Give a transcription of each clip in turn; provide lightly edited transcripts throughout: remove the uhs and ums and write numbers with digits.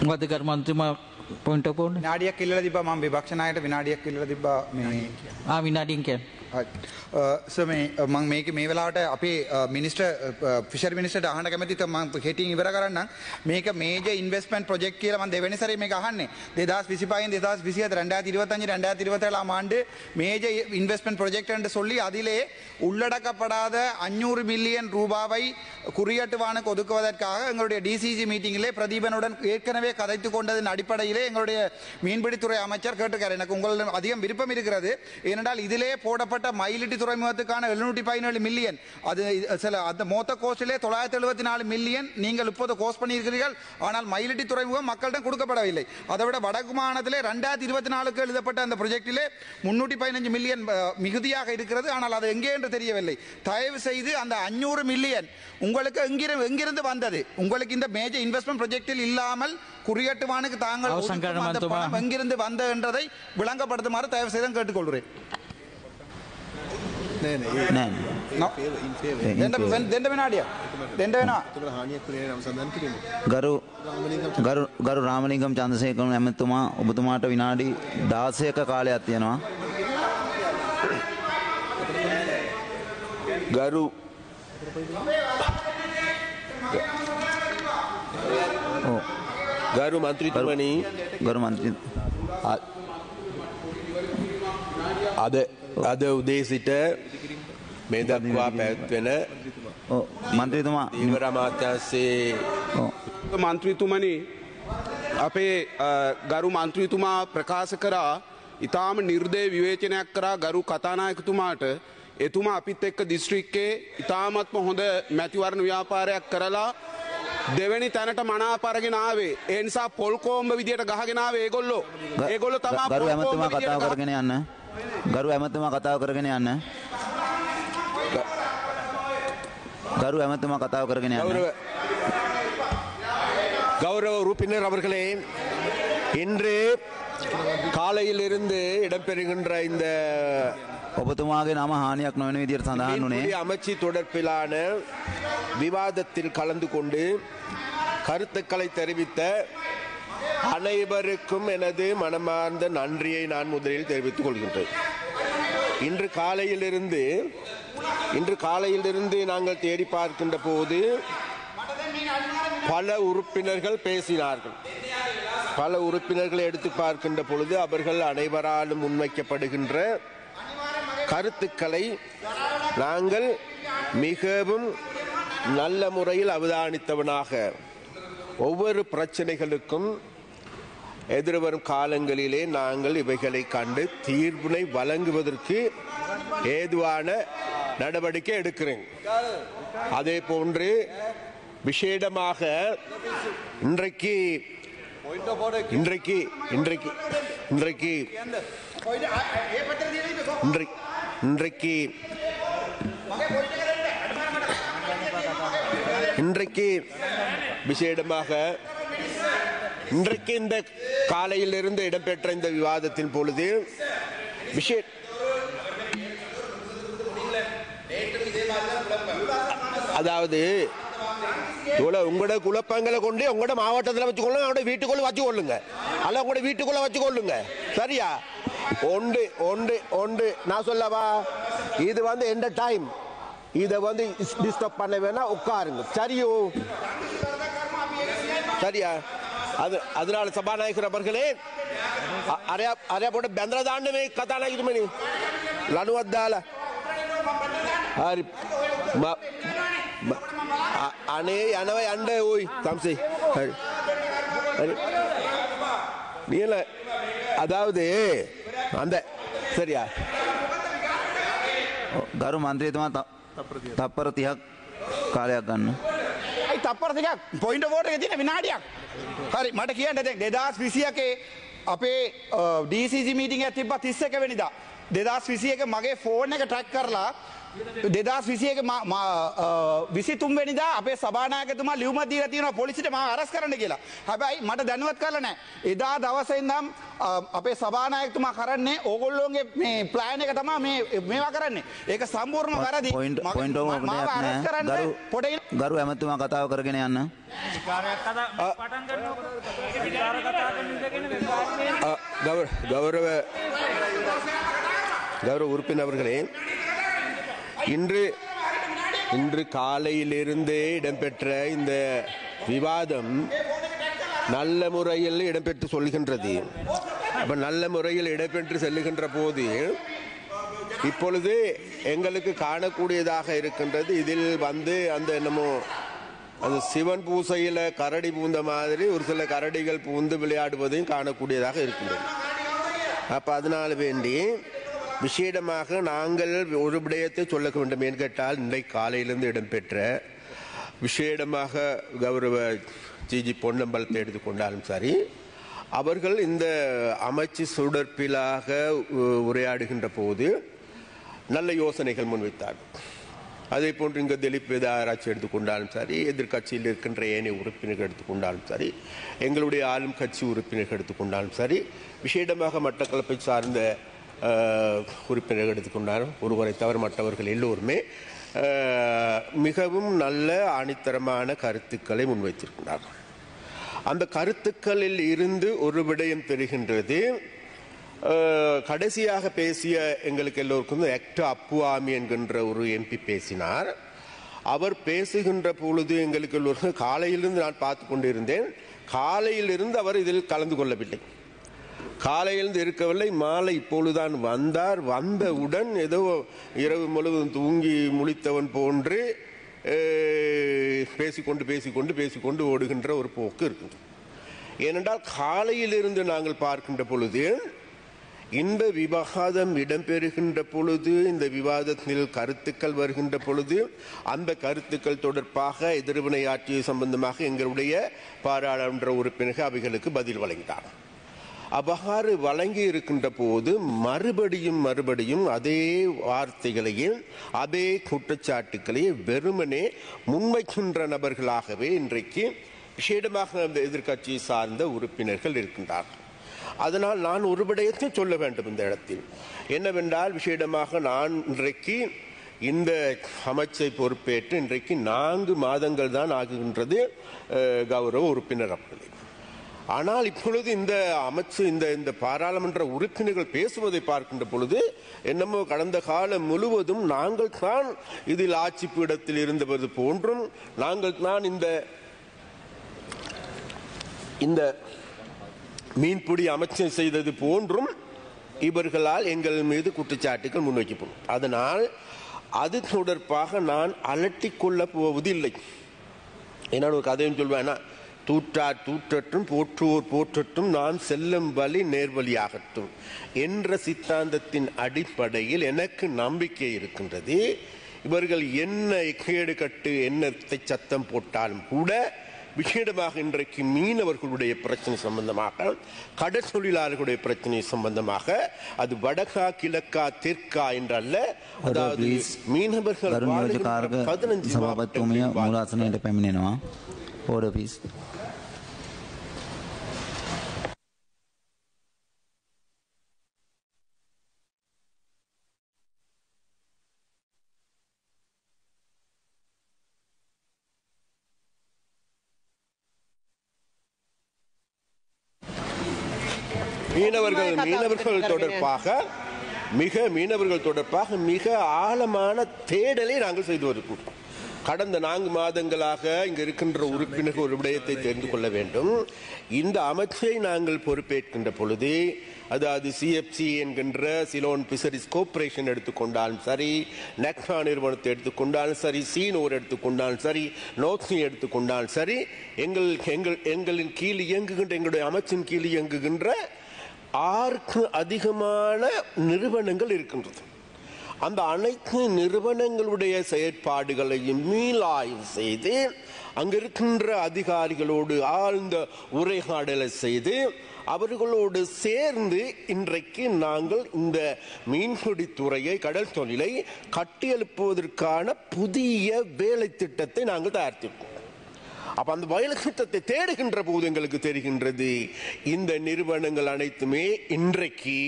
මොකද කර මන්ත්‍රීතුමා point of ඕනේ. විනාඩියක් ඉල්ලලා තිබ්බා මම විපක්ෂ නායකට විනාඩියක් ඉල්ලලා තිබ්බා මේ විනාඩියෙන් කියන්නේ. සර් මම මේ වෙලාවට අපේ මිනිස්ටර් ෆිෂරි මිනිස්ටර්ට අහන්න කැමතියි මම හෙටින් ඉවර කරන්නම්. මේක මේජර් ඉන්වෙස්ට්මන්ට් ප්‍රොජෙක්ට් කියලා මම දෙවෙනි සැරේ මේක අහන්නේ. 2025 2027 2025 2027 ஆண்டு மேஜர் இன்வெஸ்ட்மெண்ட் ப்ரொஜெக்ட் என்று சொல்லி அதிலே உள்ளடக்கப்படாத 500 மில்லியன் ரூபாவை குறியீட்டுவானுக்கு ஒதுக்குவதற்காக எங்களுடைய டிசிசி மீட்டிங்கிலே பிரதீபனுடன் ஏற்கனவே கதைத்து கொண்டதன் அடிப்படையிலே எங்களுடைய மீன்பிடித்துறை அமைச்சர் கேட்டுக்கார். எனக்கு உங்களிடம் அதிகம் விருப்பம் இருக்கிறது. ஏனென்றால் இதிலே போடப்பட்ட மயிலிட்டி துறைமுகத்துக்கான 717 மில்லியன் அது சில அந்த மொத்த கோஸ்டிலே 974 மில்லியன் நீங்கள் இப்போது கோஸ்ட் பண்ணியிருக்கிறீர்கள். ஆனால் மயிலிட்டி துறைமுகம் மக்களிடம் கொடுக்கப்படவில்லை. அதைவிட வடக்கு மாநிலத்திலே 2024க்கு எழுதப்பட்ட அந்த ப்ரொஜெக்டிலே 315 மில்லியன் மிகுதியாக இருக்கிறது. ஆனால் அது எங்கே என்று தெரியவில்லை. தயவு செய்து அந்த 500 மில்லியன் உங்களுக்கு எங்கிருந்து வந்தது? உங்களுக்கு இந்த மேஜர் இன்வெஸ்ட்மெண்ட் ப்ரொஜெக்டில் இல்லாமல் குறியீட்டுவானுக்கு தாங்கள் எங்கிருந்து வந்தது என்றதை விளங்கப்படுத்துமாறு தயவு செய்து கேட்டுக்கொள்கிறேன். ගරු රාමලිංගම් චන්ද්‍රසේකර ඇමතුමා ඔබතුමාට විනාඩි 16ක කාලයක් තියෙනවා. ගරු මන්ත්‍රීතුමනි ගරු මන්ත්‍රී අද උදේ සිට මේ දක්වා පැවැත්වෙන මන්ත්‍රීතුමා ධීවර අමාත්‍යාංශයේ මන්ත්‍රීතුමනි අපේ ගරු මන්ත්‍රීතුමා ප්‍රකාශ කරා ඉතාම නිර්දය විවේචනයක් කරා ගරු කතානායකතුමාට එතුමා අපිත් එක්ක දිස්ත්‍රික්කයේ ඉතාමත්ම හොඳ මැතිවරණ ව්‍යාපාරයක් කරලා දෙවැනි තැනට මනාපරගෙන ආවේ. ඒ නිසා පොල් කොම්බ විදියට ගහගෙන ආවේ ඒගොල්ලෝ තමයි ගරු ඇමතුමා කතාව කරගෙන යන්න. ගරු ඇමතුමා කතාව කරගෙන යන්න. ගරු ඇමතුමා කතාව කරගෙන යන්න. கௌரவ உறுப்பினர் அவர்களே, இன்று காலையிலிருந்து இடம்பெறுகின்ற இந்த ඔබතුමාගේ නම හානියක් නොවන විදියට සඳහන් වුණේ அமைச்சு தொடர்பிலான விவாதத்தில் கலந்து கொண்டு கருத்துக்களை தெரிவித்த அனைவருக்கும் எனது மனமார்ந்த நன்றியை நான் முதலில் தெரிவித்துக் கொள்கின்றேன். இன்று காலையிலிருந்து நாங்கள் தேடி பார்க்கின்ற போது பல உறுப்பினர்கள் பேசினார்கள். பல உறுப்பினர்களை எடுத்து பார்க்கின்ற பொழுது அவர்கள் அனைவராலும் முன்வைக்கப்படுகின்ற கருத்துக்களை நாங்கள் மிகவும் நல்ல முறையில் அவதானித்தவனாக ஒவ்வொரு பிரச்சனைகளுக்கும் எதிர்வரும் காலங்களிலே நாங்கள் இவைகளை கண்டு தீர்வினை வழங்குவதற்கு ஏதுவான நடவடிக்கை எடுக்கிறேன். அதே போன்று விசேடமாக இன்றைக்கு விசேடமாக இன்றைக்கு இந்த காலையிலிருந்து இடம்பெற்ற இந்த விவாதத்தின் பொழுது அதாவது உங்களோட குழப்பங்களை கொண்டு உங்களோட மாவட்டத்தில் வச்சுக்கொள்ளுங்க, அவங்களோட வீட்டுக்குள்ள வச்சுக்கொள்ளுங்க, அல்ல உங்களோட வீட்டுக்குள்ள வச்சுக்கொள்ளுங்க. சரியா? ஒன்று நான் சொல்லவா, இது வந்து எந்த டைம் இதை வந்து டிஸ்டர்ப் பண்ண வேணா, உட்காருங்க. சரியோ? சரியா? அதனால சபாநாயகர் அவர்களே අරයා පොඩ බැඳලා දාන්න මේ කතානායකතුමනි ලණුවක් දාලා හරි අනේ යනවා යන්න ඕයි තම්සේ හරි හරි නියල අදාවදේ அந்த சரியா ගරු මන්ත්‍රීතුමා තප්පර 30ක් කාලයක් ගන්න. අයි තප්පර 30ක් පොයින්ට් වෝට් එකේ තියෙන විනාඩියක්. හරි මට කියන්න දැන් 2021 අපේ DCG මීටින් එකක් තිබ්බා 31 වෙනිදා. 2021 මගේ ෆෝන් එක ට්‍රැක් කරලා 2021 23 වෙනිදා අපේ සභානායකතුමා ලියුමක් දීලා තියෙනවා පොලිසියට මාව අරස් කරන්න කියලා. හැබැයි මට දැනුවත් කරලා නැහැ. එදා දවසේ ඉඳන් අපේ සභානායකතුමා කරන්නේ ඕගොල්ලෝගේ මේ ප්ලෑන් එක තමයි මේවා කරන්නේ. ඒක සම්පූර්ණ වැරදි. මාව අරස් කරන්න ගරු ඇමතුමා කතාව කරගෙන යන්න. கௌரவ உறுப்பினர் அவர்களே, இன்று காலையிலிருந்தே இடம்பெற்ற இந்த விவாதம் நல்ல முறையில் இடம்பெற்று சொல்கின்றது. அப்ப நல்ல முறையில் இடம்பெற்று செல்லுகின்ற போது இப்பொழுது எங்களுக்கு காணக்கூடியதாக இருக்கின்றது, இதில் அந்த என்னமோ அந்த சிவன் பூசையில கரடி பூந்த மாதிரி ஒரு சில கரடிகள் பூந்து விளையாடுவதையும் காணக்கூடியதாக இருக்கின்றது. அப்ப அதனால வேண்டி விசேடமாக நாங்கள் ஒரு விடயத்தை சொல்ல வேண்டும். ஏன் கேட்டால் இன்றைக்கு காலையிலிருந்து இடம்பெற்ற விசேடமாக கௌரவ ஜிஜி பொன்னம்பலத்தை எடுத்துக்கொண்டாலும் சரி, அவர்கள் இந்த அமைச்சு சுடற்பிலாக உரையாடுகின்ற போது நல்ல யோசனைகள் முன்வைத்தார்கள். அதே போன்று இங்கு திலீப் வேதாராய்ச்சி எடுத்துக்கொண்டாலும் சரி, எதிர்கட்சியில் இருக்கின்ற ஏனைய உறுப்பினர்கள் எடுத்துக்கொண்டாலும் சரி, எங்களுடைய ஆளும் கட்சி உறுப்பினர்கள் எடுத்துக்கொண்டாலும் சரி, விசேடமாக மட்டக்களப்பை சார்ந்த உறுப்பினர்கள் எடுத்துக்கொண்டாலும் ஒருவரை தவிர மற்றவர்கள் எல்லோருமே மிகவும் நல்ல ஆணித்தரமான கருத்துக்களை முன்வைத்திருக்கிறார்கள். அந்த கருத்துக்களில் இருந்து ஒரு விடயம் தெரிகின்றது. கடைசியாக பேசிய எங்களுக்கு எல்லோருக்கும் ஆக்டர் அப்புவாமி என்கின்ற ஒரு எம்பி பேசினார். அவர் பேசுகின்ற பொழுது எங்களுக்கு எல்லோருக்கும் காலையிலிருந்து நான் பார்த்து கொண்டிருந்தேன். காலையிலிருந்து அவர் இதில் கலந்து கொள்ளவில்லை. காலையிலிருந்து இருக்கவில்லை, மாலை இப்பொழுதுதான் வந்தார். வந்தவுடன் ஏதோ இரவு முழுவதும் தூங்கி முழித்தவன் போன்று பேசிக்கொண்டு ஓடுகின்ற ஒரு போக்கு இருக்குது. ஏனென்றால் காலையிலிருந்து நாங்கள் பார்க்கின்ற பொழுது இந்த விவாதம் இடம்பெறுகின்ற பொழுது, இந்த விவாதத்தில் கருத்துக்கள் வருகின்ற பொழுது, அந்த கருத்துக்கள் தொடர்பாக எதிர்வினையாற்றிய சம்பந்தமாக எங்களுடைய பாராளுமன்ற உறுப்பினர்கள் அவைகளுக்கு பதில் வழங்கினார். அவ்வாறு வழங்கி இருக்கின்ற போது மறுபடியும் அதே வார்த்தைகளையும் அதே குற்றச்சாட்டுகளையும் வெறுமனே முன்வைக்கின்ற நபர்களாகவே இன்றைக்கு விசேடமாக எதிர்கட்சியை சார்ந்த உறுப்பினர்கள் இருக்கின்றார்கள். அதனால் நான் ஒரு விடயத்தை சொல்ல வேண்டும் இந்த இடத்தில். என்னவென்றால், விசேடமாக நான் இன்றைக்கு இந்த அமைச்சை பொறுப்பேற்று இன்றைக்கு 4 மாதங்கள் தான் ஆகுகின்றது கௌரவ உறுப்பினர் அவர்களே. ஆனால் இப்பொழுது இந்த அமைச்சு இந்த பாராளுமன்ற உறுப்பினர்கள் பேசுவதை பார்க்கின்ற பொழுது என்னமோ கடந்த காலம் முழுவதும் நாங்கள் தான் இதில் ஆட்சி பீடத்தில் இருந்தது போன்றும், நாங்கள் தான் இந்த மீன்பிடி அமைச்சை செய்தது போன்றும் இவர்களால் எங்கள் மீது குற்றச்சாட்டுகள் முன்வைக்கப்படும். அதனால் அது தொடர்பாக நான் அலட்டிக் கொள்ளப் போவதில்லை. என்ன ஒரு கதையும் சொல்வேன்னா, தூற்றார் தூற்றட்டும் போற்றுவோர் போற்றட்டும், நான் செல்லும் வழி நேர்வழியாகட்டும் என்ற சித்தாந்தத்தின் அடிப்படையில் எனக்கு நம்பிக்கை இருக்கின்றது. இவர்கள் என்ன கேடு கட்டு என்னத்தை சத்தம் போட்டாலும் கூட விசேடமாக இன்றைக்கு மீனவர்களுடைய பிரச்சனை சம்பந்தமாக, கடல் தொழிலாளர்களுடைய பிரச்சனை சம்பந்தமாக, அது வடக்கா கிழக்கா தெற்கா என்றல்ல, அதாவது மீனவர்கள் 15 மூலாசனයට පැමිණෙනවා. Order please. மீனவர்கள் தொடர்பாக மிக ஆழமான தேடலை நாங்கள் செய்து வருகிறோம். கடந்த 4 மாதங்களாக இங்கு இருக்கின்ற உறுப்பினர்கள் ஒரு விடயத்தை தெரிந்து கொள்ள வேண்டும். இந்த அமைச்சை நாங்கள் பொறுப்பேற்கின்ற பொழுது, அதாவது சிஎஃப்சி என்கின்ற சிலோன் பிஷரிஸ் கோர்பரேஷன் எடுத்துக்கொண்டாலும் சரி, நெக்னா நிறுவனத்தை எடுத்துக்கொண்டாலும் சரி, சீனோர் எடுத்துக்கொண்டாலும் சரி, நோக்ஸி எடுத்துக்கொண்டாலும் சரி, எங்களின் கீழ் இயங்குகின்ற, எங்களுடைய அமைச்சின் கீழ் இயங்குகின்ற 6க்கு அதிகமான நிறுவனங்கள் இருக்கின்றது. அந்த அனைத்து நிறுவனங்களுடைய செயற்பாடுகளையும் மீளாய்வு செய்து அங்கிருக்கின்ற அதிகாரிகளோடு ஆழ்ந்த உரையாடலை செய்து அவர்களோடு சேர்ந்து இன்றைக்கு நாங்கள் இந்த மீன்பிடி துறையை, கடல் தொழிலை கட்டியெழுப்புவதற்கான புதிய வேலை திட்டத்தை நாங்கள் தயாரித்திருக்கோம். அப்ப அந்த வேலை திட்டத்தை தேடுகின்ற போது எங்களுக்கு தெரிகின்றது, இந்த நிறுவனங்கள் அனைத்துமே இன்றைக்கு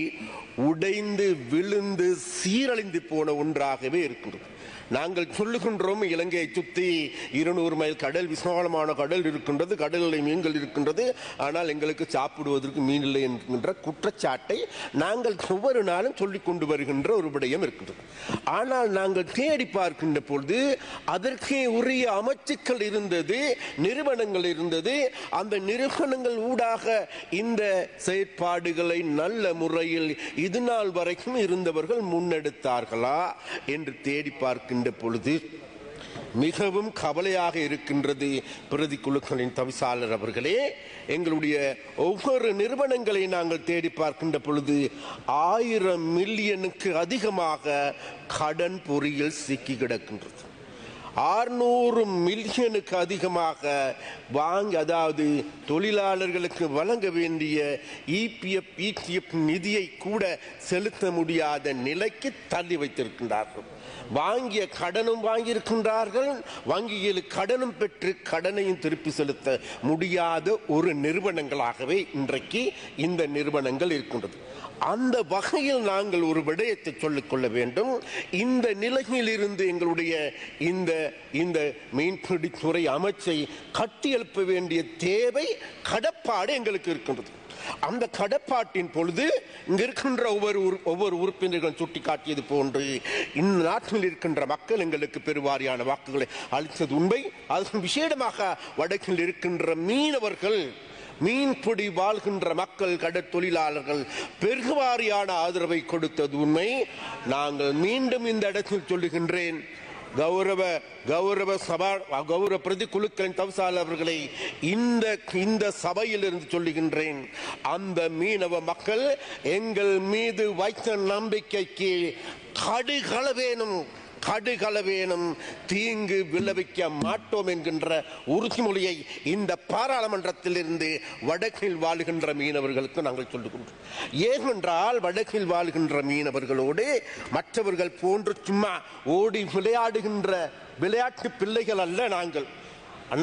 உடைந்து விழுந்து சீரழிந்து போன ஒன்றாகவே இருக்கின்றது. நாங்கள் சொல்லுகின்றோம் இலங்கையை சுற்றி 200 மைல் கடல், விசாலமான கடல் இருக்கின்றது, கடலில் மீன்கள் இருக்கின்றது, ஆனால் எங்களுக்கு சாப்பிடுவதற்கு மீன் இல்லை என்கின்ற குற்றச்சாட்டை நாங்கள் ஒவ்வொரு நாளும் சொல்லிக் கொண்டு வருகின்ற ஒரு விடயம் இருக்கின்றது. ஆனால் நாங்கள் தேடி பார்க்கின்ற பொழுது அதற்கே உரிய அமைச்சுக்கள் இருந்தது, நிறுவனங்கள் இருந்தது. அந்த நிறுவனங்கள் ஊடாக இந்த செயற்பாடுகளை நல்ல முறையில் இது நாள் வரைக்கும் இருந்தவர்கள் முன்னெடுத்தார்களா என்று தேடி பார்க்கின்ற பொழுது மிகவும் கவலையாக இருக்கின்றது. பிரதி குழுக்களின் தவிசாளர் அவர்களே, எங்களுடைய ஒவ்வொரு நிறுவனங்களை நாங்கள் தேடி பார்க்கின்ற பொழுது 1000 மில்லியனுக்கு அதிகமாக கடன் பொறியில் சிக்கி கிடக்கின்றது. 600 மில்லியனுக்கு அதிகமாக வாங்கி, அதாவது தொழிலாளர்களுக்கு வழங்க வேண்டிய EPF நிதியை கூட செலுத்த முடியாத நிலைக்கு தள்ளி வைத்திருக்கின்றார்கள். வாங்கிய கடனும் வாங்கியிருக்கின்றார்கள், வங்கியில் கடனும் பெற்று கடனையும் திருப்பி செலுத்த முடியாத ஒரு நிறுவனங்களாகவே இன்றைக்கு இந்த நிறுவனங்கள் இருக்கின்றது. அந்த வகையில் நாங்கள் ஒரு விடயத்தை சொல்லிக்கொள்ள வேண்டும். இந்த நிலையில் இருந்து எங்களுடைய இந்த மீன்பிடித்துறை அமைச்சை கட்டியெழுப்ப வேண்டிய தேவை, கடப்பாடு எங்களுக்கு இருக்கின்றது. அந்த கடப்பாட்டின் பொழுது இங்க இருக்கின்ற ஒவ்வொரு உறுப்பினர்கள் சுட்டிக்காட்டியது போன்று இந்த நாட்டில் இருக்கின்ற மக்கள் எங்களுக்கு பெருவாரியான வாக்குகளை அளித்தது உண்மை. அது விசேடமாக வடக்கில் இருக்கின்ற மீனவர்கள், மீன்பிடி வாழ்கின்ற மக்கள், கடற்தொழிலாளர்கள் பெருவாரியான ஆதரவை கொடுத்தது உண்மை. நாங்கள் மீண்டும் இந்த இடத்தில் சொல்லுகின்றேன், கௌரவ பிரதி குழுக்களின் தவிசாளர் அவர்களை இந்த சபையில் இருந்து சொல்லுகின்றேன், அந்த மீனவ மக்கள் எங்கள் மீது வைத்த நம்பிக்கைக்கு கடுகளவேனும் தீங்கு விளைவிக்க மாட்டோம் என்கின்ற உறுதிமொழியை இந்த பாராளுமன்றத்தில் இருந்து வடக்கில் வாழுகின்ற மீனவர்களுக்கு நாங்கள் சொல்லுகின்றோம். ஏனென்றால் வடக்கில் வாழுகின்ற மீனவர்களோடு மற்றவர்கள் போன்று சும்மா ஓடி விளையாடுகின்ற விளையாட்டு பிள்ளைகள் அல்ல.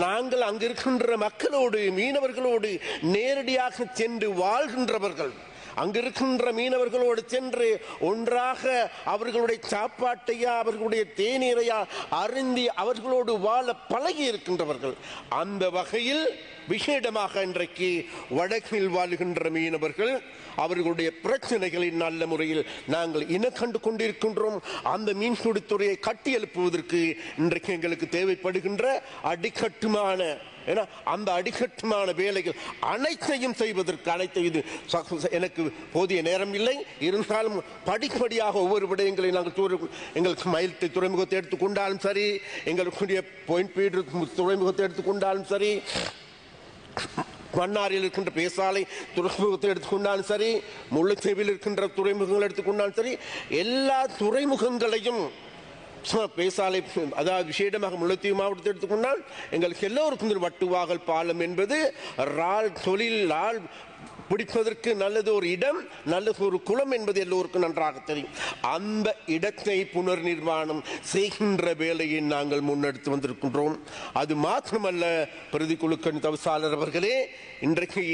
நாங்கள் அங்கிருக்கின்ற மக்களோடு, மீனவர்களோடு நேரடியாக சென்று வாழ்கின்றவர்கள். அங்கிருக்கின்ற மீனவர்களோடு சென்று ஒன்றாக அவர்களுடைய சாப்பாட்டையா, அவர்களுடைய தேநீரையா அருந்தி அவர்களோடு வாழ பழகி இருக்கின்றவர்கள். அந்த வகையில் விசேடமாக இன்றைக்கு வடக்கில் வாழுகின்ற மீனவர்கள் அவர்களுடைய பிரச்சனைகளை நல்ல முறையில் நாங்கள் இனக்கண்டு கொண்டிருக்கின்றோம். அந்த மீன்பிடித்துறையை கட்டியெழுப்புவதற்கு இன்றைக்கு எங்களுக்கு தேவைப்படுகின்ற அடிக்கட்டுமான அந்த அடிக்கட்டுமான வேலைகள் அனைத்தையும் செய்வதற்கு எனக்கு போதிய நேரம் இல்லை. இருந்தாலும் படிப்படியாக ஒவ்வொரு விடயங்களை நாங்கள் எங்களுக்கு மயில்த்தை துறைமுகத்தை எடுத்துக்கொண்டாலும் சரி, எங்களுடைய பாயிண்ட் பீடு துறைமுகத்தை எடுத்துக்கொண்டாலும் சரி, மன்னாரில் இருக்கின்ற பேசாலை துறைமுகத்தை எடுத்துக்கொண்டாலும் சரி, முல்லைத்தீவில் இருக்கின்ற துறைமுகங்கள் எடுத்துக்கொண்டாலும் சரி, எல்லா துறைமுகங்களையும் பேசாலை, அதாவது விசேடமாக முல்லைத்தீவு மாவட்டத்தை எடுத்துக்கொண்டால் எங்களுக்கு எல்லோருக்கும் வட்டுவாகல் பாலம் என்பது தொழில் பிடிப்பதற்கு நல்லது ஒரு இடம், நல்லது ஒரு குளம் என்பது எல்லோருக்கும் நன்றாக தெரியும். அந்த இடத்தை புனர் நிர்மாணம் செய்கின்ற வேலையை நாங்கள் முன்னெடுத்து வந்திருக்கின்றோம். அது மாத்திரமல்ல பிரதி குழுக்களின் தவிசாளர் அவர்களே, இன்றைக்கு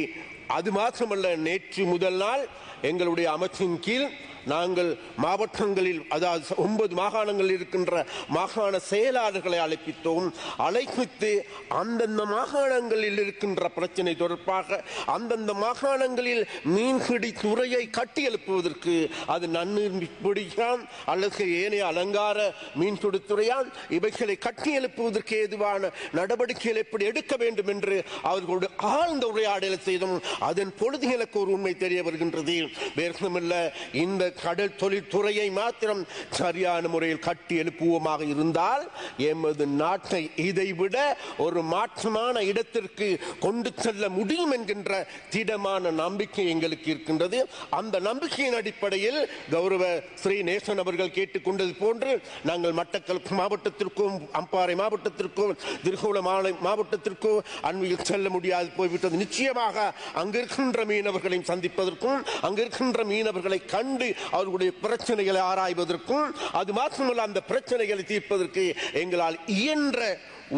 அது மாத்திரமல்ல, நேற்று முதல் நாள் எங்களுடைய அமைச்சின் கீழ் நாங்கள் மாவட்டங்களில், அதாவது 9 மாகாணங்களில் இருக்கின்ற மாகாண செயலாளர்களை அழைப்பித்து அந்தந்த மாகாணங்களில் இருக்கின்ற பிரச்சனை தொடர்பாக அந்தந்த மாகாணங்களில் மீன்பிடி துறையை கட்டியெழுப்புவதற்கு, அது நன்னீர்பிடியான் அல்லது ஏனைய அலங்கார மீன்பிடி துறையான், இவைகளை கட்டியெழுப்புவதற்கு ஏதுவான நடவடிக்கைகள் எப்படி எடுக்க வேண்டும் என்று அவர்களோடு ஆழ்ந்த உரையாடலை செய்தோம். அதன் பொழுது எனக்கு ஒரு உண்மை தெரிய வருகின்றது. வேறுமில்ல, இந்த கடல் தொழில்துறையை மாத்திரம் சரியான முறையில் கட்டி எழுப்புவோமாக இருந்தால் எமது நாட்டை இதைவிட ஒரு மாற்றமான இடத்திற்கு கொண்டு செல்ல முடியும் என்கின்ற திடமான நம்பிக்கை எங்களுக்கு இருக்கின்றது. அந்த நம்பிக்கையின் அடிப்படையில் கௌரவ ஸ்ரீ நேசன் அவர்கள் கேட்டுக்கொண்டது போன்று நாங்கள் மட்டக்களப்பு மாவட்டத்திற்கும், அம்பாறை மாவட்டத்திற்கும், திருகோணமலை மாவட்டத்திற்கும் அண்மையில் செல்ல முடியாது போய்விட்டது. நிச்சயமாக அங்கிருக்கின்ற மீனவர்களையும் சந்திப்பதற்கும், அங்கிருக்கின்ற மீனவர்களை கண்டு அவர்களுடைய பிரச்சனைகளை ஆராய்வதற்கும், அது மாத்திரமல்ல அந்த பிரச்சனைகளை தீர்ப்பதற்கு எங்களால் இயன்ற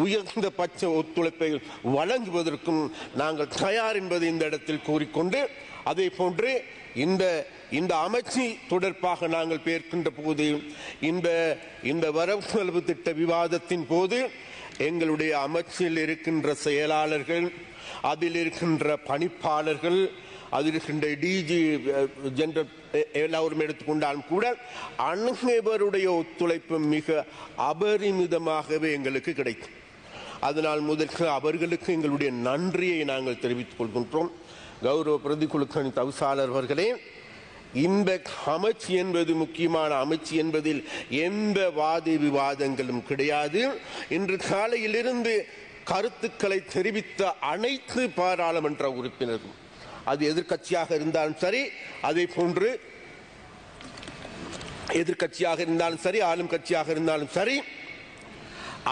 உயர்ந்த பட்ச ஒத்துழைப்பை வழங்குவதற்கும் நாங்கள் தயார் என்பதை இந்த இடத்தில் கூறிக்கொண்டு, அதே போன்று இந்த அமைச்சு தொடர்பாக நாங்கள் பேர்க்கின்ற போது இந்த வரவு செலவு திட்ட விவாதத்தின் போது எங்களுடைய அமைச்சில் இருக்கின்ற செயலாளர்கள், அதில் இருக்கின்ற பணிப்பாளர்கள், அதில் இருக்கின்ற டிஜி ஜெனரல் எல்லாரும் எடுத்துக்கொண்டாலும் கூட அனைவருடைய ஒத்துழைப்பு மிக அபரிமிதமாகவே எங்களுக்கு கிடைக்கும். அதனால் முதற்கு அவர்களுக்கு எங்களுடைய நன்றியை நாங்கள் தெரிவித்துக் கொள்கின்றோம். கௌரவ பிரதிக்குழுக்களின் தவிசாளர் அவர்களே, இந்த அமைச்சு என்பது முக்கியமான அமைச்சு என்பதில் எந்த வாத விவாதங்களும் கிடையாது. இன்று காலையிலிருந்து கருத்துக்களை தெரிவித்த அனைத்து பாராளுமன்ற உறுப்பினரும், அது எதிர்க்கட்சியாக இருந்தாலும் சரி, அதே போன்று எதிர்க்கட்சியாக இருந்தாலும் சரி, ஆளும் கட்சியாக இருந்தாலும் சரி,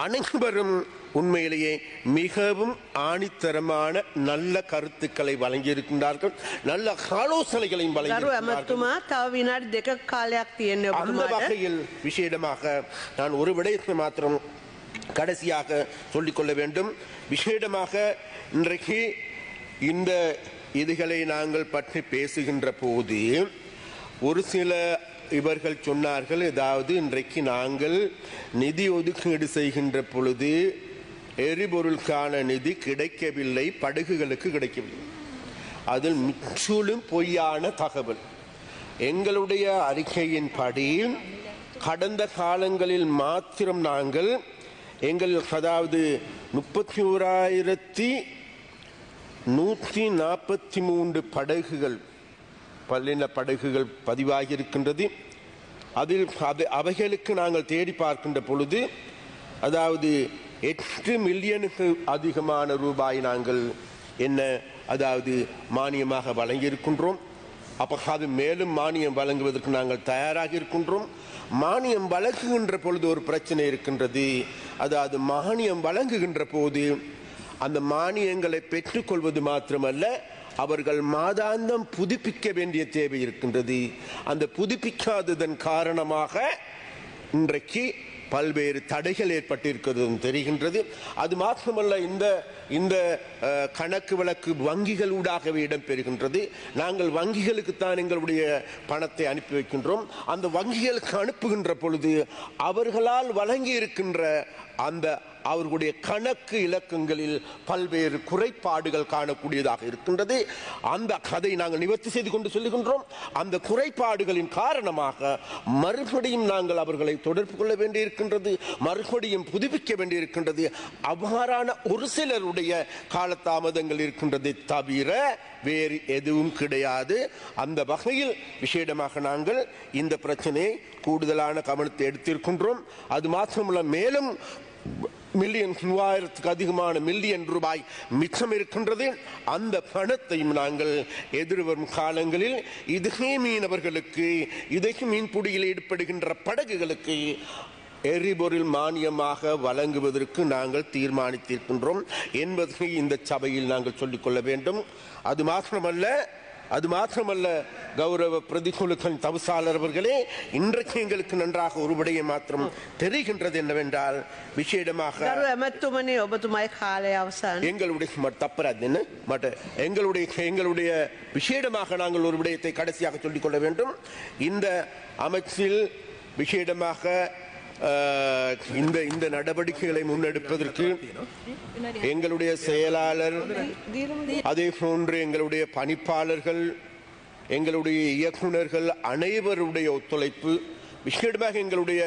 அனைவரும் உண்மையிலேயே மிகவும் ஆணித்தரமான நல்ல கருத்துக்களை வழங்கியிருக்கின்றார்கள், நல்ல ஆலோசனைகளையும் வழங்கியிருக்கிறார்கள். அந்த வகையில் விசேடமாக நான் ஒரு விடயத்தை மாத்திரம் கடைசியாக சொல்லிக்கொள்ள வேண்டும். விசேடமாக இன்றைக்கு இந்த இதுகளை நாங்கள் பற்றி பேசுகின்ற போது ஒரு சில இவர்கள் சொன்னார்கள், அதாவது இன்றைக்கு நாங்கள் நிதி ஒதுக்கீடு செய்கின்ற பொழுது எரிபொருளுக்கான நிதி கிடைக்கவில்லை, படகுகளுக்கு கிடைக்கவில்லை. அதில் முற்றிலும் பொய்யான தகவல். எங்களுடைய அறிக்கையின்படி கடந்த காலங்களில் மாத்திரம் நாங்கள் அதாவது 31,143 படகுகள், பல்லின படகுகள் பதிவாகி இருக்கின்றது. அதில் அவைகளுக்கு நாங்கள் தேடி பார்க்கின்ற பொழுது அதாவது 8 மில்லியனுக்கு அதிகமான ரூபாய் நாங்கள் அதாவது மானியமாக வழங்கியிருக்கின்றோம். அப்போ அது மேலும் மானியம் வழங்குவதற்கு நாங்கள் தயாராக இருக்கின்றோம். மானியம் வழங்குகின்ற பொழுது ஒரு பிரச்சனை இருக்கின்றது. அதாவது மானியம் வழங்குகின்ற போது அந்த மானியங்களை பெற்றுக்கொள்வது மாத்திரமல்ல, அவர்கள் மாதாந்தம் புதுப்பிக்க வேண்டிய தேவை இருக்கின்றது. அந்த புதுப்பிக்காததன் காரணமாக இன்றைக்கு பல்வேறு தடைகள் ஏற்பட்டிருக்கிறது தெரிகின்றது. அது மாத்திரமல்ல, இந்த கணக்கு வழக்கு வங்கிகளூடாகவே இடம்பெறுகின்றது. நாங்கள் வங்கிகளுக்குத்தான் எங்களுடைய பணத்தை அனுப்பி வைக்கின்றோம். அந்த வங்கிகளுக்கு அனுப்புகின்ற பொழுது அவர்களால் வழங்கி இருக்கின்ற அந்த அவர்களுடைய கணக்கு இலக்கங்களில் பல்வேறு குறைபாடுகள் காணக்கூடியதாக இருக்கின்றது. அந்த கதை நாங்கள் நிவர்த்தி செய்து கொண்டு சொல்லுகின்றோம். அந்த குறைபாடுகளின் காரணமாக மறுபடியும் நாங்கள் அவர்களை தொடர்பு கொள்ள வேண்டியிருக்கின்றது, மறுபடியும் புதுப்பிக்க வேண்டியிருக்கின்றது. அவ்வாறான ஒரு சிலருடைய காலதாமதங்கள் இருக்கின்றதை தவிர வேறு எதுவும் கிடையாது. அந்த வகையில் விசேடமாக நாங்கள் இந்த பிரச்சனையை கூடுதலான கவனத்தை எடுத்திருக்கின்றோம். அது மாத்திரமல்ல, மேலும் மில்லியன் 3000க்கு அதிகமான மில்லியன் ரூபாய் மிச்சம் இருக்கின்றது. அந்த பணத்தையும் நாங்கள் எதிர்வரும் காலங்களில் இதே மீனவர்களுக்கு, இதே மீன்பிடியில் ஈடுபடுகின்ற படகுகளுக்கு எரிபொருள் மானியமாக வழங்குவதற்கு நாங்கள் தீர்மானித்திருக்கின்றோம் என்பதை இந்த சபையில் நாங்கள் சொல்லிக்கொள்ள வேண்டும். அது மாத்திரமல்ல கௌரவ பிரதிகுழுக்கள் தவிசாளர் அவர்களே, இன்றைக்கு எங்களுக்கு நன்றாக ஒரு விடயம் மாத்திரம் தெரிகின்றது என்னவென்றால், விசேடமாக எங்களுடைய விசேடமாக நாங்கள் ஒரு விடயத்தை கடைசியாக சொல்லிக்கொள்ள வேண்டும். இந்த அமைச்சில் விசேடமாக இந்த நடவடிக்கைகளை முன்னெடுப்பதற்கு எங்களுடைய செயலாளர், அதே போன்று எங்களுடைய பணிப்பாளர்கள், எங்களுடைய இயக்குநர்கள் அனைவருடைய ஒத்துழைப்பு, விசேடமாக எங்களுடைய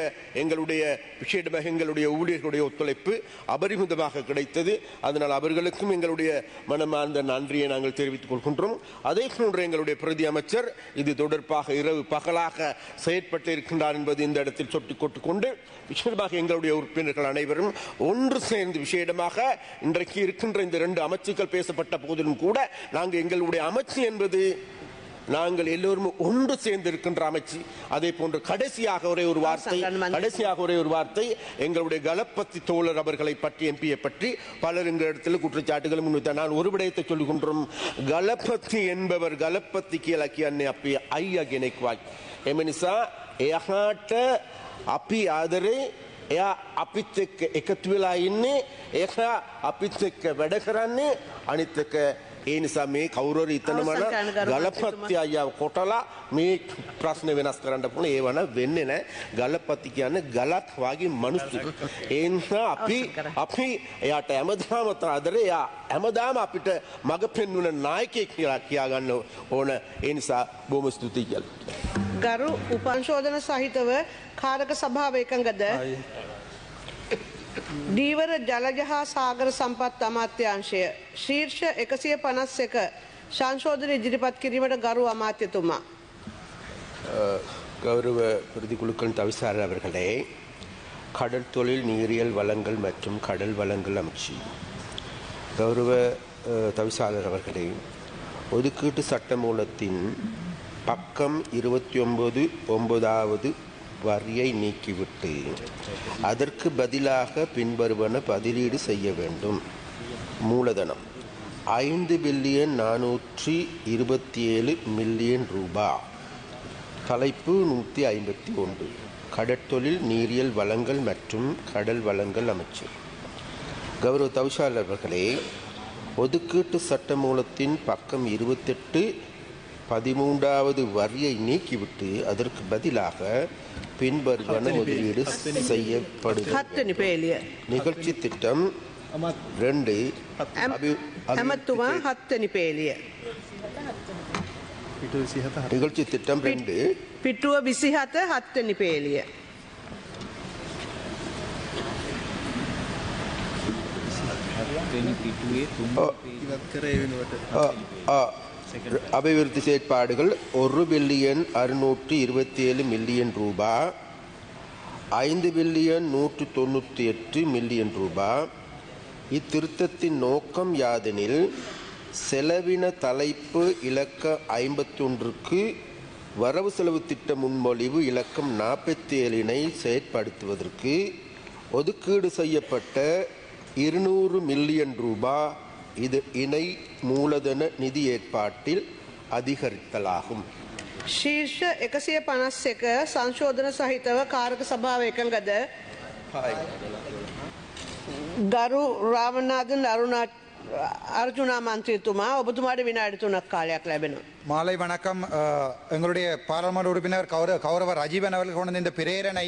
ஊழியர்களுடைய ஒத்துழைப்பு அபரிமிதமாக கிடைத்தது. அதனால் அவர்களுக்கும் எங்களுடைய மனமார்ந்த நன்றியை நாங்கள் தெரிவித்துக் கொள்கின்றோம். அதே போன்று எங்களுடைய பிரதி அமைச்சர் இது தொடர்பாக இரவு பகலாக செயற்பட்டு இருக்கின்றார் என்பது இந்த இடத்தில் சொட்டிக் கொண்டு விசேடமாக எங்களுடைய உறுப்பினர்கள் அனைவரும் ஒன்று சேர்ந்து விசேடமாக இன்றைக்கு இருக்கின்ற இந்த 2 அமைச்சுக்கள் பேசப்பட்ட போதிலும் கூட நாங்கள் எங்களுடைய அமைச்சு என்பது நாங்கள் எல்லோரும் ஒன்று சேர்ந்து இருக்கின்ற அமைச்சு. அதே போன்று கடைசியாக ஒரே ஒரு வார்த்தை எங்களுடைய கலப்பத்தி தோழர் அவர்களை பற்றி, எம்பியை பற்றி பலர் எங்கள் இடத்துல குற்றச்சாட்டுகளும் முன்வைத்தார். நான் ஒரு விடயத்தை சொல்லுகின்றோம். ගලපති என்பவர் ගලපති කියලා කියන්නේ අපි අයියා කෙනෙක් වගේ. එම නිසා එයාට අපි ආදරේ එයා අපිත් එක්ක එකතු වෙලා ඉන්නේ ඒක අපිත් එක්ක වැඩ කරන්නේ අනිත් එක ඒ නිසා මේ කවුරු හරි හිතනවනම් ගලපති අයියා කොටලා මේ ප්‍රශ්න වෙනස් කරන්න පුළුවන් ඒව නම් වෙන්නේ නැහැ ගලපති කියන්නේ ගලක් වගේ මිනිස්සු ඒ නිසා අපි එයාට හැමදාම ආදරේ එයා හැමදාම අපිට මඟ පෙන්වන නායකයෙක් කියලා කියා ගන්න ඕන ඒ නිසා බොහොම ස්තුතියි කියලා ගරු උපංශෝධන සහිතව කාරක සභාව එකඟද දීවර ජලජ හා සාගර සම්පත් අමාත්‍යාංශය ශීර්ෂ 151 සංශෝධන ඉදිරිපත් කිරීමට ගරු අමාත්‍යතුමා கௌரவ பிரதிக்குழுக்கள் தவிசாளர் அவர்களே கடல் தொழில் நீரியல் வளங்கள் மற்றும் கடல் வளங்கள் அமைச்சு கௌரவ தவிசாளர் அவர்களே ஒதுக்கீட்டு சட்டமூலத்தின் பக்கம் 29 வரியை நீக்கிவிட்டு அதற்கு பதிலாக பின்வருவன பதிலீடு செய்ய வேண்டும் மூலதனம் 5,427,000,000 ரூபாய் தலைப்பு 151 கடற்தொழில் நீரியல் வளங்கள் மற்றும் கடல் வளங்கள் அமைச்சு கௌரவ தவிசாளர் அவர்களே ஒதுக்கீட்டு சட்டமூலத்தின் பக்கம் 28 13வது வரியை நீக்கிவிட்டு அதற்கு பதிலாக பின்வருவன முதலீடு செய்யப்படுகிறது நிகழ்ச்சி திட்டம் 2 ඇමතුමා 7 පේලිය நிகழ்ச்சி திட்டம் 2 පිටුව 27 7 පේලිය அபிவிருத்தி செயற்பாடுகள் 1,627,000,000 ரூபாய் 5,198,000,000 ரூபாய் இத்திருத்தத்தின் நோக்கம் யாதெனில் செலவின தலைப்பு இலக்க 51க்கு வரவு செலவு திட்ட முன்மொழிவு இலக்கம் 47னை செயற்படுத்துவதற்கு ஒதுக்கீடு செய்யப்பட்ட 200 மில்லியன் ரூபாய் இது இணை மூலதன நிதி ஏற்பாட்டில் அதிகரித்தலாகும் ශීර්ෂ 151 සංශෝධන සහිතව කාරක සභාව එකඟද ගරු රාමනාදන් அர்ஜுனா மந்திரித்துமா ஒபத்துமாடு வினாடி துணක් காலයක් ලැබෙනවා மாலை வணக்கம் எங்களுடைய பாராளுமன்ற உறுப்பினர் கௌரவ ராஜீவன் அவர்கள் கொண்ட இந்த பிரேரணை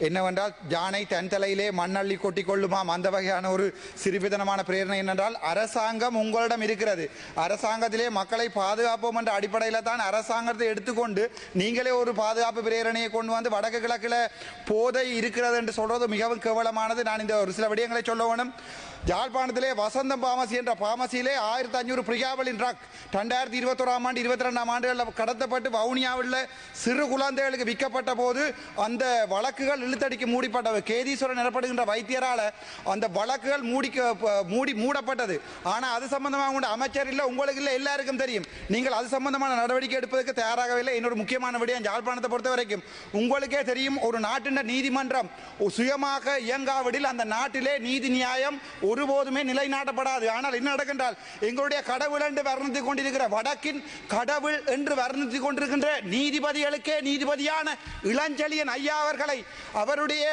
என்னவென்றால் யானை தன் தலையிலே மண்ணள்ளி கொட்டி கொள்ளுமாம் அந்த வகையான ஒரு சிறுபிதனமான பிரேரணை என்னென்றால் அரசாங்கம் உங்களிடம் இருக்கிறது அரசாங்கத்திலே மக்களை பாதுகாப்போம் என்ற அடிப்படையில் தான் அரசாங்கத்தை எடுத்துக்கொண்டு நீங்களே ஒரு பாதுகாப்பு பிரேரணையை கொண்டு வந்து வடக்கு கிழக்கில் போதை இருக்கிறது என்று சொல்றது மிகவும் கேவலமானது நான் இந்த ஒரு சில விடயங்களை சொல்ல வேணும் யாழ்ப்பாணத்திலே வசந்தம் பாமசி என்ற பாமசியிலே 1500 பிரியாவலின் ட்ரக் 2021ஆம் ஆண்டு 22ஆம் ஆண்டுகளில் கடத்தப்பட்டு வவுனியாவில் சிறு குழந்தைகளுக்கு விற்கப்பட்ட போது அந்த வழக்குகள் இழுத்தடிக்கு மூடிப்பட்டது கேதீஸ்வரன் எனப்படுகின்ற வைத்தியரால் அந்த வழக்குகள் மூடப்பட்டது ஆனால் அது சம்பந்தமாக உங்கள் அமைச்சர் இல்லை உங்களுக்கு இல்லை எல்லாருக்கும் தெரியும் நீங்கள் அது சம்பந்தமான நடவடிக்கை எடுப்பதற்கு தயாராகவில்லை இன்னொரு முக்கியமான விடயம் யாழ்ப்பாணத்தை பொறுத்த வரைக்கும் உங்களுக்கே தெரியும் ஒரு நாட்டின் நீதிமன்றம் சுயமாக இயங்காவிடில் அந்த நாட்டிலே நீதி நியாயம் ஒருபோதுமே நிலைநாட்டப்படாது ஆனால் என்ன நடக்கின்றால் எங்களுடைய கடவுள் என்று வர்ணித்துக் கொண்டிருக்கிற வடக்கின் கடவுள் என்று வர்ணித்துக் கொண்டிருக்கின்ற நீதிபதிகளுக்கே நீதிபதியான இளஞ்செழியன் ஐயா அவர்களை அவருடைய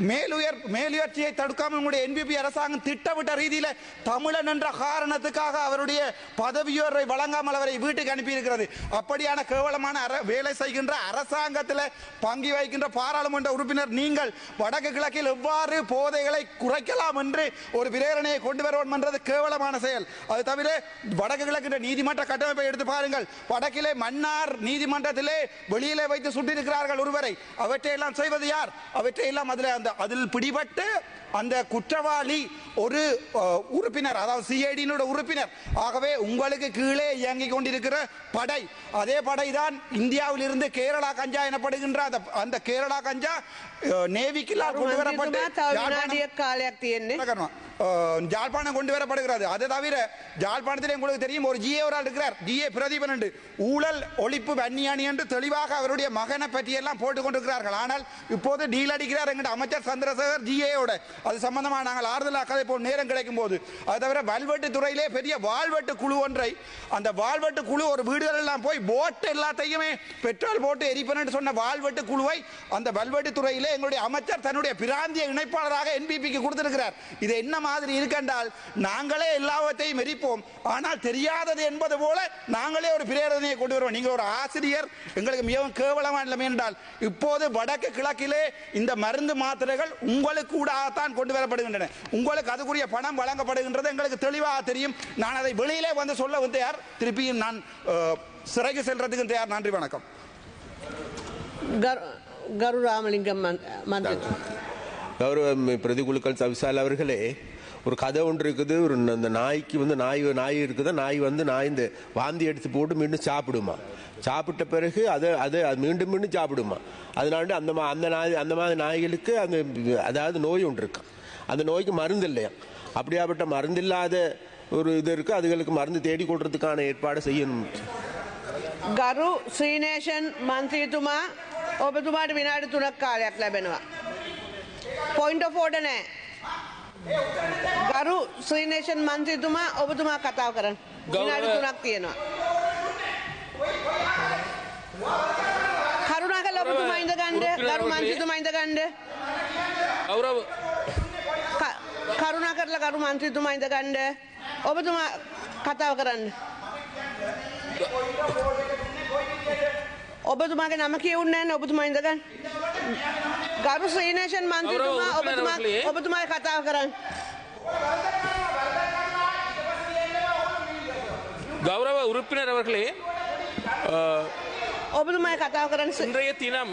மேலுயர்ச்சியை தடுக்காமல் உங்களுடைய NPP அரசாங்கம் திட்டமிட்ட ரீதியில் தமிழன் என்ற காரணத்துக்காக அவருடைய பதவியோரை வழங்காமல் அவரை வீட்டுக்கு அனுப்பியிருக்கிறது அப்படியான கேவலமான வேலை செய்கின்ற அரசாங்கத்தில் பங்கு வைக்கின்ற பாராளுமன்ற உறுப்பினர் நீங்கள் வடக்கு கிழக்கில் எவ்வாறு போதைகளை குறைக்கலாம் என்று ஒரு பிரேரணையை கொண்டு வருவோம் என்றது கேவலமான செயல் அது தவிர வடக்கு கிழக்கின்ற நீதிமன்ற கட்டமைப்பை எடுத்து பாருங்கள் வடக்கிலே மன்னார் நீதிமன்றத்திலே வெளியிலே வைத்து சுட்டிருக்கிறார்கள் ஒருவரை அவற்றையெல்லாம் செய்வது யார் அவற்றையெல்லாம் அதில் பிடிபட்டு அந்த குற்றவாளி ஒரு உறுப்பினர் அதாவது சிஐடியினோட உறுப்பினர் ஆகவே உங்களுக்கு கீழே இயங்கிக் கொண்டிருக்கிற படை அதே படை தான் இந்தியாவில் இருந்து கேரளா கஞ்சா எனப்படுகின்ற அந்த கேரளா கஞ்சா நேவிக்கிலால் கொண்டு வரப்பட்டு ஜாழ்ப்பாணம் கொண்டு வரப்படுகிறது அது தவிர ஜாழ்ப்பாணத்தில் உங்களுக்கு தெரியும் ஒரு ஜிஏ ஒரு ஆள் இருக்கிறார் ஜிஏ பிரதீபன் என்று ஊழல் ஒழிப்பு வன்னியானி என்று தெளிவாக அவருடைய மகனை பற்றியெல்லாம் போட்டுக் கொண்டிருக்கிறார்கள் ஆனால் இப்போது டீல் அடிக்கிறார் என்கிற அமைச்சர் அமைச்சர் சந்திரசேகர் ஜிஏயோட அது சம்பந்தமாக நாங்கள் ஆறுதலாக கதைப்போம் நேரம் கிடைக்கும் போது. அது தவிர வல்வெட்டு துறையிலே பெரிய வாழ்வெட்டு குழு ஒன்றை, அந்த வாழ்வெட்டு குழு ஒரு வீடுகள் எல்லாம் போய் போட்டு எல்லாத்தையுமே பெட்ரோல் போட்டு எரிப்பனு சொன்ன வாழ்வெட்டு குழுவை அந்த வல்வெட்டு துறையிலே எங்களுடைய அமைச்சர் தன்னுடைய பிராந்திய இணைப்பாளராக என்பிபிக்கு கொடுத்திருக்கிறார். இது என்ன மாதிரி இருக்கின்றால், நாங்களே எல்லாவற்றையும் எரிப்போம், ஆனால் தெரியாதது என்பது போல நாங்களே ஒரு பிரேரணையை கொண்டு வருவோம். நீங்கள் ஒரு ஆசிரியர், எங்களுக்கு மிகவும் கேவலமான நிலைமை என்றால், இப்போது வடக்கு கிழக்கிலே இந்த மருந்து மாத்திரைகள் உங்களுக்கு கூடத்தான் கொண்டு வரப்படுகின்றன. உங்களுக்கு அதுக்குரிய பணம் வழங்கப்படுகின்றது எங்களுக்கு தெளிவாக தெரியும். நான் அதை வெளியிலே வந்து சொல்ல தயார், திருப்பியும் நான் சிறைக்கு செல்றதுக்கு தயார். நன்றி, வணக்கம். ගරු රාමලිංගම් මන්ත්‍රී. கௌரவ பிரதிகுழுக்கள் சவிசால் அவர்களே, ஒரு கதை ஒன்று இருக்குது. ஒரு அந்த நாய்க்கு வந்து நாய் இருக்குதா, நாய் வந்து இந்த வாந்தி எடுத்து போட்டு மீண்டும் சாப்பிடுமா, சாப்பிட்ட பிறகு அதை மீண்டும் மீண்டும் சாப்பிடுமா. அதனால அந்த மாதிரி நாய்களுக்கு அதாவது நோய் ஒன்று இருக்கு. அந்த நோய்க்கு மருந்து இல்லையா. அப்படியாப்பட்ட மருந்து இல்லாத ஒரு இது இருக்கு. அதுகளுக்கு மருந்து தேடி கொடுறதுக்கான ஏற்பாடு செய்யணும். ගරු ශ්‍රීනේෂන් මන්ත්‍රීතුමා, ඔබතුමාට විනාඩි 3ක් කාලයක් ලැබෙනවා. පොයින්ට් ඔෆ් ඕඩර් නැහැ. ගරු ශ්‍රීනේෂන් මන්ත්‍රීතුමා, ඔබතුමා කතාව කරන්න. විනාඩි 3ක් තියෙනවා. කරුණාකරලා ඔබතුමා ඉඳ ගන්න. ගරු මන්ත්‍රීතුමා ඉඳ ගන්න. ගෞරව කරුණාකරලා ගරු මන්ත්‍රීතුමා ඉඳ ගන්න. ඔබතුමා කතාව කරන්න. ඔබතුමාගේ නම කියවුන්නේ නැහැ. ඔබතුමා ඉඳ ගන්න. ගරු ශ්‍රීනේෂන් මන්ත්‍රීතුමා, ඔබතුමාගේ කතාව කරන්න. கௌரவ உறுப்பினர் அவர்களே, ඔබතුමාගේ කතාව කරන්න. இன்றைய தினம்